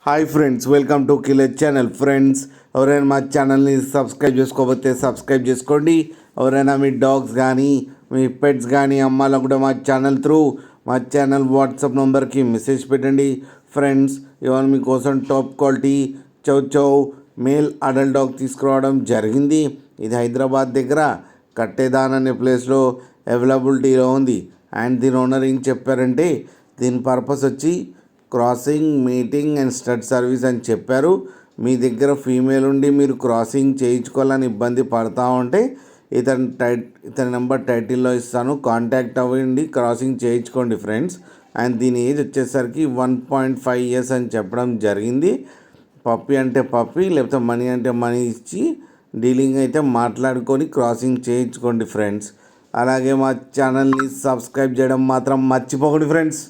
Hi friends, welcome to killer channel. Friends, ఎవరైనా మా ఛానల్ని సబ్స్క్రైబ్ చేసుకోకపోతే సబ్స్క్రైబ్ చేసుకోండి. ఎవరైనా మీ డాగ్స్ కానీ మీ పెట్స్ కానీ అమ్మాలనుకుంటే మా ఛానల్ వాట్సాప్ నెంబర్కి మెసేజ్ పెట్టండి. ఫ్రెండ్స్, ఇవాళ మీకోసం టాప్ క్వాలిటీ చౌ చౌ మేల్ అడల్ట్ డాగ్ తీసుకురావడం జరిగింది. ఇది హైదరాబాద్ దగ్గర కట్టేదాన్ అనే ప్లేస్లో అవైలబిలిటీలో ఉంది. అండ్ దీని ఓనర్ ఏం చెప్పారంటే దీని పర్పస్ వచ్చి crossing, meeting and stud service అని చెప్పారు. మీ దగ్గర ఫీమేల్ ఉండి మీరు క్రాసింగ్ చేయించుకోవాలని ఇబ్బంది పడతా ఉంటే ఇతని నెంబర్ టైటిల్లో ఇస్తాను, కాంటాక్ట్ అవ్వండి, క్రాసింగ్ చేయించుకోండి ఫ్రెండ్స్. అండ్ దీని ఏజ్ వచ్చేసరికి 1.5 years అని చెప్పడం జరిగింది. పప్పీ అంటే పప్పీ, లేకపోతే మనీ అంటే మనీ ఇచ్చి డీలింగ్ అయితే మాట్లాడుకొని క్రాసింగ్ చేయించుకోండి ఫ్రెండ్స్. అలాగే మా ఛానల్ని సబ్స్క్రైబ్ చేయడం మాత్రం మర్చిపోకండి ఫ్రెండ్స్.